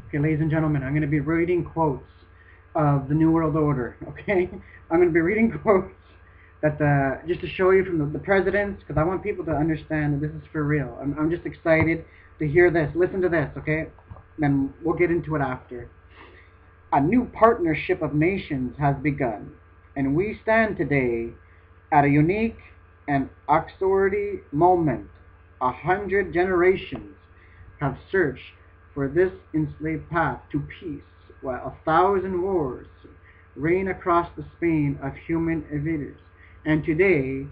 Okay, ladies and gentlemen, I'm going to be reading quotes of the New World Order. Okay, I'm going to be reading quotes that just to show you from the presidents, because I want people to understand that this is for real. I'm just excited to hear this. Listen to this, okay? Then we'll get into it after. A new partnership of nations has begun, and we stand today at a unique and extraordinary moment. 100 generations have searched for this enslaved path to peace, while 1,000 wars reign across the span of human invaders. And today,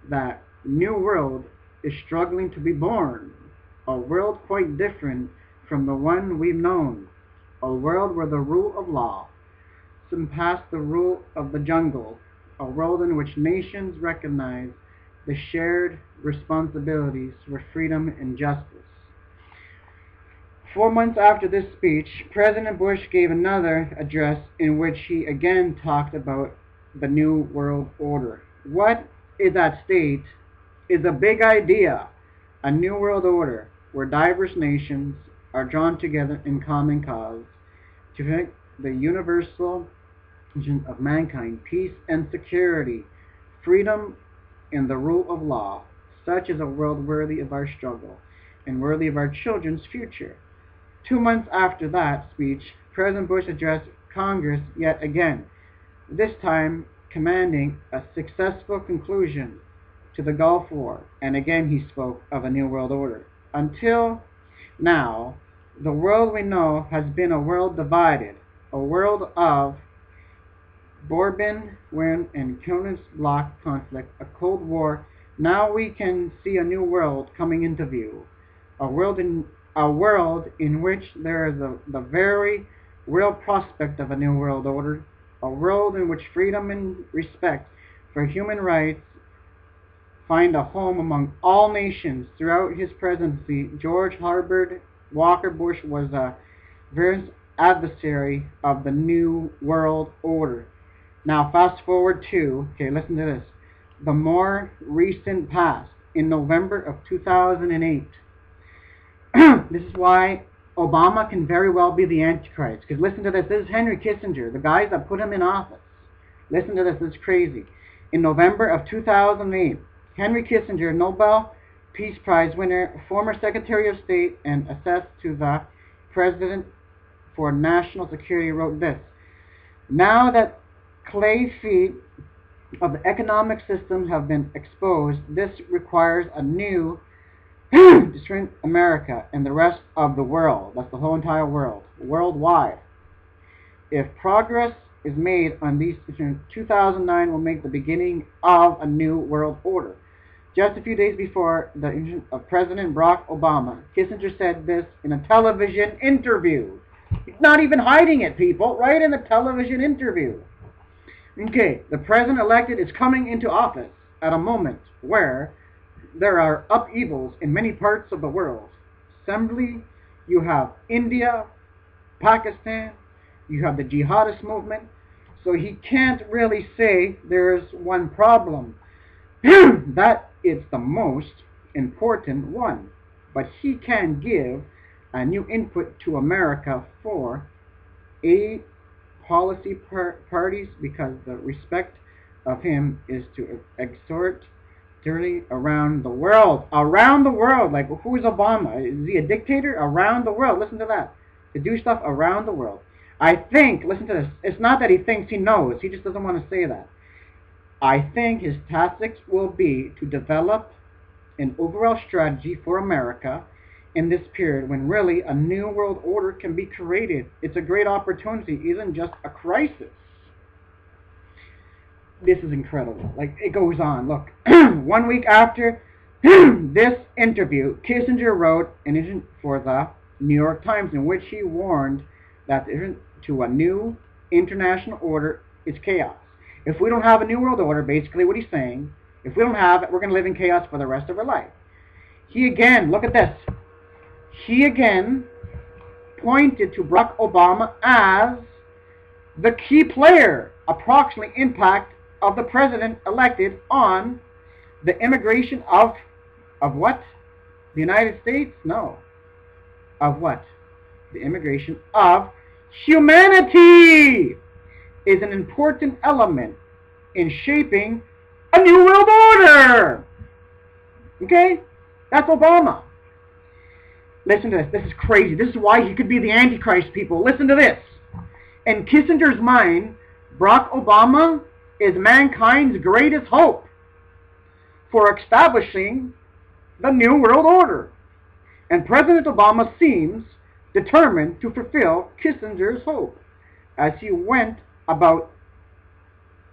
that new world is struggling to be born, a world quite different from the one we've known, a world where the rule of law surpass the rule of the jungle, a world in which nations recognize the shared responsibilities for freedom and justice. 4 months after this speech, President Bush gave another address in which he again talked about the New World Order. What is at stake is a big idea, a New World Order where diverse nations are drawn together in common cause to protect the universal vision of mankind, peace and security, freedom and the rule of law. Such is a world worthy of our struggle and worthy of our children's future. 2 months after that speech, President Bush addressed Congress yet again, this time commanding a successful conclusion to the Gulf War, and again he spoke of a new world order. Until now, the world we know has been a world divided, a world of Bourbon War and Colonialist bloc conflict, a Cold War. Now we can see a new world coming into view, a world in which there is the very real prospect of a new world order, a world in which freedom and respect for human rights find a home among all nations. Throughout his presidency, George Herbert Walker Bush was a very adversary of the New World Order. Now fast forward to, okay, listen to this, the more recent past. In November of 2008, this is why Obama can very well be the Antichrist. Because listen to this. This is Henry Kissinger, the guys that put him in office. Listen to this. This is crazy. In November of 2008, Henry Kissinger, Nobel Peace Prize winner, former Secretary of State, and assessed to the President for National Security, wrote this. Now that clay feet of the economic system have been exposed, this requires a new to strengthen America and the rest of the world. That's the whole entire world, worldwide. If progress is made on these issues, 2009 will make the beginning of a new world order. Just a few days before the election of President Barack Obama, Kissinger said this in a television interview. He's not even hiding it, people, right in the television interview. Okay, the president-elected is coming into office at a moment where there are upheavals in many parts of the world. Assembly, you have India, Pakistan, you have the jihadist movement. So he can't really say there's one problem. That is the most important one. But he can give a new input to America for a policy parties, because the respect of him is to exhort dirty around the world. Around the world. Like, who is Obama? Is he a dictator? Around the world. Listen to that. To do stuff around the world. I think, listen to this, it's not that he thinks he knows. He just doesn't want to say that. I think his tactics will be to develop an overall strategy for America in this period when really a new world order can be created. It's a great opportunity, isn't just a crisis. This is incredible. Like, it goes on. Look, 1 week after this interview, Kissinger wrote an issue for the New York Times in which he warned that to a new international order is chaos. If we don't have a new world order, basically what he's saying, if we don't have it, we're going to live in chaos for the rest of our life. He again, look at this. He again pointed to Barack Obama as the key player, approximately impact of the president elected on the immigration of what? The United States? No. Of what? the immigration of humanity is an important element in shaping a new world order. Okay? That's Obama. Listen to this. This is crazy. This is why he could be the Antichrist, people. Listen to this. In Kissinger's mind, Barack Obama is mankind's greatest hope for establishing the New World Order. And President Obama seems determined to fulfill Kissinger's hope as he went about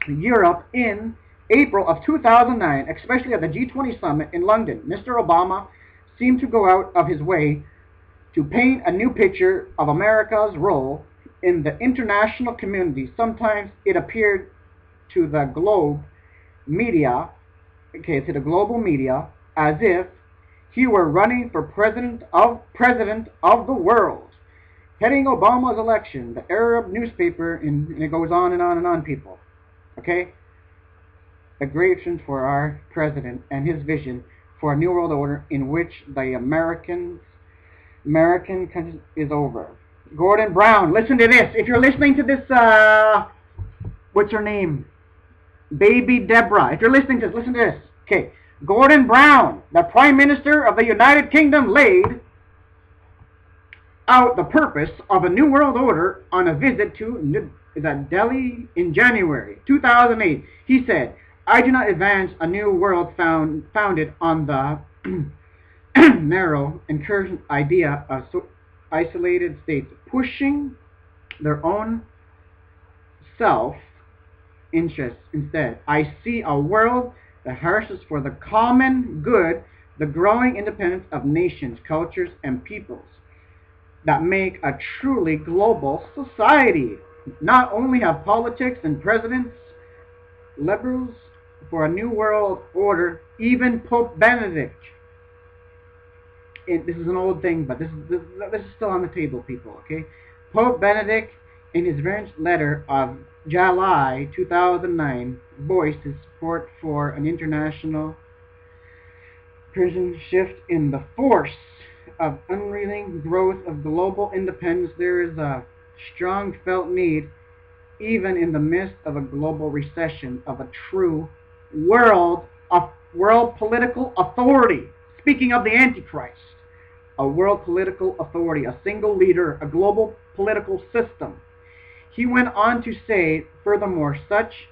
Europe in April of 2009, especially at the G20 summit in London. Mr. Obama seemed to go out of his way to paint a new picture of America's role in the international community. Sometimes it appeared to the global media, as if he were running for president of the world, heading Obama's election. The Arab newspaper, and it goes on and on and on, people. Okay? A great vision for our president and his vision for a new world order in which the American is over. Gordon Brown, listen to this. If you're listening to this, what's her name? Baby Deborah. If you're listening to this, listen to this. Okay. Gordon Brown, the Prime Minister of the United Kingdom, laid out the purpose of a new world order on a visit to Delhi in January 2008. He said, "I do not advance a new world founded on the narrow, incursion idea of isolated states pushing their own self-interests. Instead, I see a world that harnesses for the common good the growing independence of nations, cultures, and peoples that make a truly global society. Not only have politics and presidents liberals for a new world order, even Pope Benedict." This is an old thing, but this is still on the table, people, okay? Pope Benedict, in his recent letter of July 2009, voiced his support for an international shift in the force of unrelenting growth of global independence. There is a strong felt need, even in the midst of a global recession, of a true world political authority. Speaking of the Antichrist, a world political authority, a single leader, a global political system. He went on to say, furthermore, such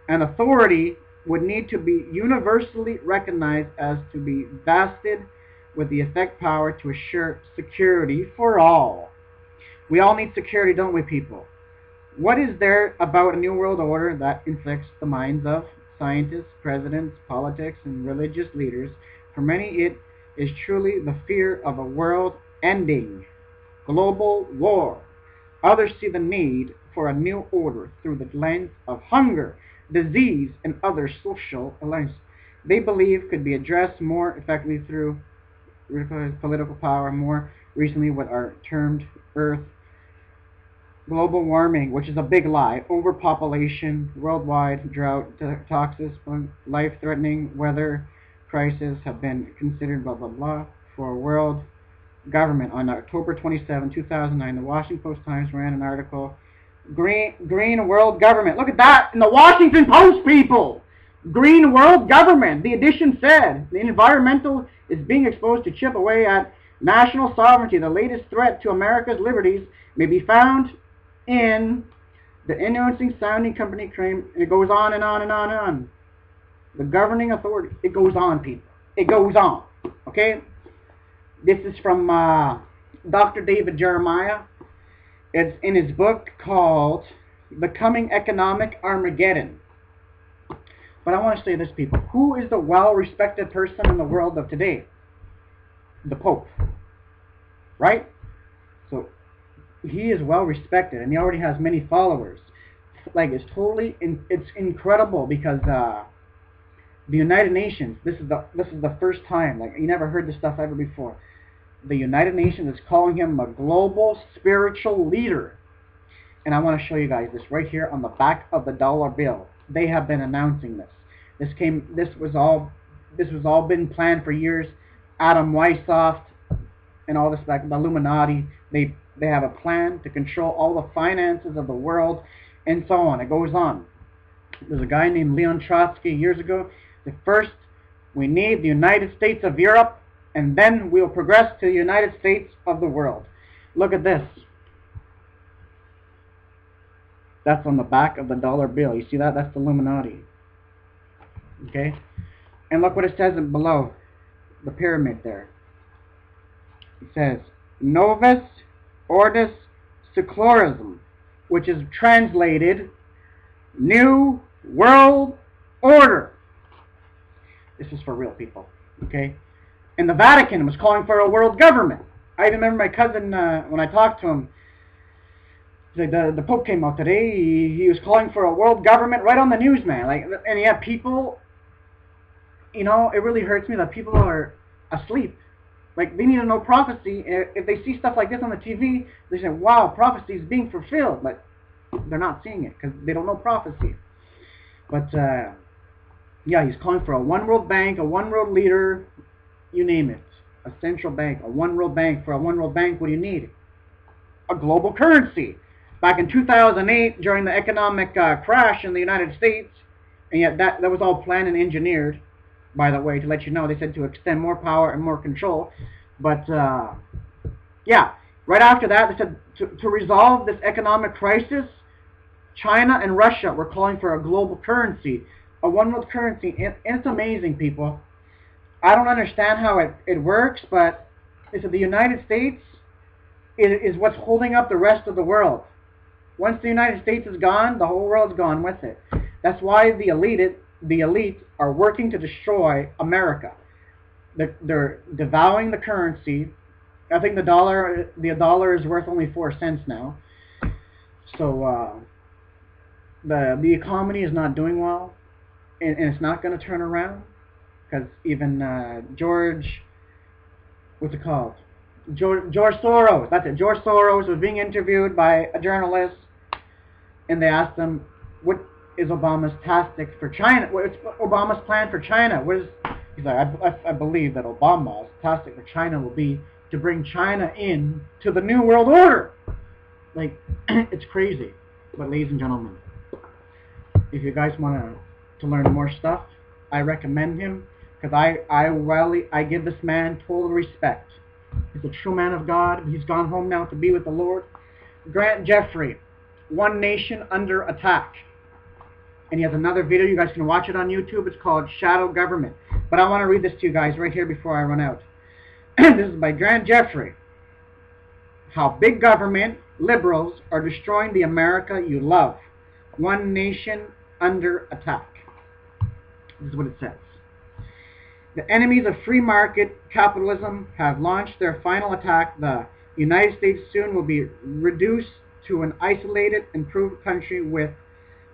an authority would need to be universally recognized as to be vested with the effect power to assure security for all. We all need security, don't we, people? What is there about a new world order that infects the minds of scientists, presidents, politics, and religious leaders? For many, it is truly the fear of a world-ending global war. Others see the need for a new order through the lens of hunger, disease, and other social ills they believe could be addressed more effectively through political power. More recently, what are termed Earth global warming, which is a big lie, overpopulation, worldwide drought, toxic, life-threatening weather crisis have been considered blah blah blah for a world government. On October 27, 2009, the Washington Post-Times ran an article, Green World Government. Look at that in the Washington Post, people. Green World Government. The edition said the environmental is being exposed to chip away at national sovereignty. The latest threat to America's liberties may be found in the influencing sounding company claim, and it goes on and on and on and on. The governing authority. It goes on, people. It goes on. Okay? This is from Dr. David Jeremiah. It's in his book called Becoming Economic Armageddon. But I want to say this, people. Who is the well-respected person in the world of today? The Pope. Right? So, he is well-respected, and he already has many followers. Like, it's totally, it's incredible, because the United Nations, this is the first time, like, you never heard this stuff ever before. The United Nations is calling him a global spiritual leader. And I want to show you guys this right here on the back of the dollar bill. They have been announcing this. This was all been planned for years. Adam Weishaupt and all this, like the Illuminati, they They have a plan to control all the finances of the world, and so on. It goes on. There's a guy named Leon Trotsky years ago. The first, we need the United States of Europe, and then we'll progress to the United States of the world. Look at this. That's on the back of the dollar bill. You see that? That's the Illuminati. Okay? And look what it says below the pyramid there. It says, Novus Ordo Secularism, which is translated New World Order. This is for real people. Okay? And the Vatican was calling for a world government. I even remember my cousin, when I talked to him, like the Pope came out today, he was calling for a world government right on the news, man. Like, and yeah, people, you know, it really hurts me that people are asleep. Like, they need to know prophecy. If they see stuff like this on the TV, they say, wow, prophecy is being fulfilled. But they're not seeing it because they don't know prophecy. But, yeah, he's calling for a one world bank, a one world leader, you name it. A central bank, a one world bank. For a one world bank, what do you need? A global currency. Back in 2008, during the economic crash in the United States, and yet that was all planned and engineered, by the way, to let you know. They said to extend more power and more control. But, yeah, right after that, they said to resolve this economic crisis, China and Russia were calling for a global currency, a one world currency. And it's amazing, people. I don't understand how it works, but they said the United States is what's holding up the rest of the world. Once the United States is gone, the whole world's gone with it. That's why the elite are working to destroy America. They're devaluing the currency. I think the dollar is worth only 4 cents now. So the economy is not doing well, and it's not going to turn around, because even George Soros, that's it. George Soros was being interviewed by a journalist, and they asked him, what is Obama's tactic for China? What's Obama's plan for China? He's like, I believe that Obama's tactic for China will be to bring China in to the New World Order. Like, it's crazy. But ladies and gentlemen, if you guys want to learn more stuff, I recommend him, because I give this man total respect. He's a true man of God. He's gone home now to be with the Lord. Grant Jeffrey, One Nation Under Attack. And he has another video. You guys can watch it on YouTube. It's called Shadow Government. But I want to read this to you guys right here before I run out. This is by Grant Jeffrey. How Big Government Liberals Are Destroying the America You Love. One Nation Under Attack. This is what it says. The enemies of free market capitalism have launched their final attack. The United States soon will be reduced to an isolated, improved country with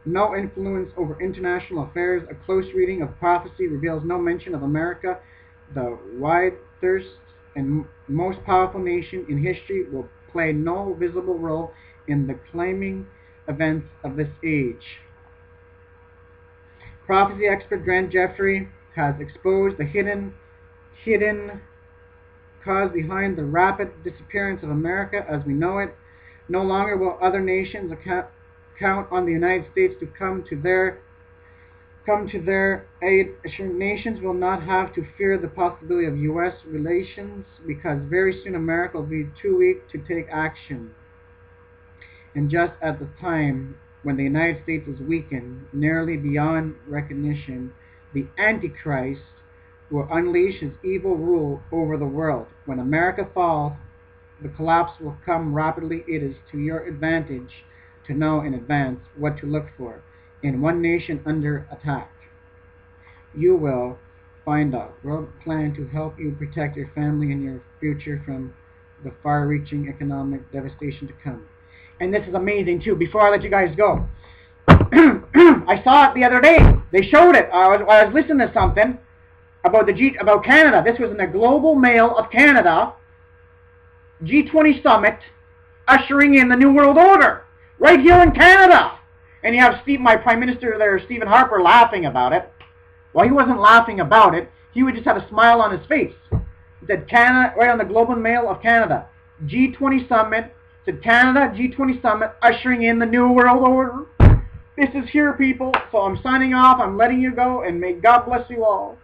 no influence over international affairs. A close reading of prophecy reveals no mention of America. The widest and most powerful nation in history will play no visible role in the claiming events of this age. Prophecy expert Grant Jeffrey has exposed the hidden cause behind the rapid disappearance of America as we know it. No longer will other nations count on the United States to come to their aid. Assured nations will not have to fear the possibility of U.S. relations, because very soon America will be too weak to take action. And just at the time when the United States is weakened nearly beyond recognition, the Antichrist will unleash his evil rule over the world. When America falls, the collapse will come rapidly. It is to your advantage to know in advance what to look for in One Nation Under Attack. You will find a world plan to help you protect your family and your future from the far-reaching economic devastation to come. And this is amazing too. Before I let you guys go, I saw it the other day. They showed it. I was listening to something about Canada. This was in the Global Mail of Canada. G20 summit ushering in the New World Order right here in Canada. And you have my Prime Minister there, Stephen Harper, laughing about it. Well, he wasn't laughing about it. He would just have a smile on his face. He said, Canada, right on the Global Mail of Canada, G20 summit to Canada G20 Summit, ushering in the New World Order. This is here, people. So I'm signing off. I'm letting you go, and may God bless you all.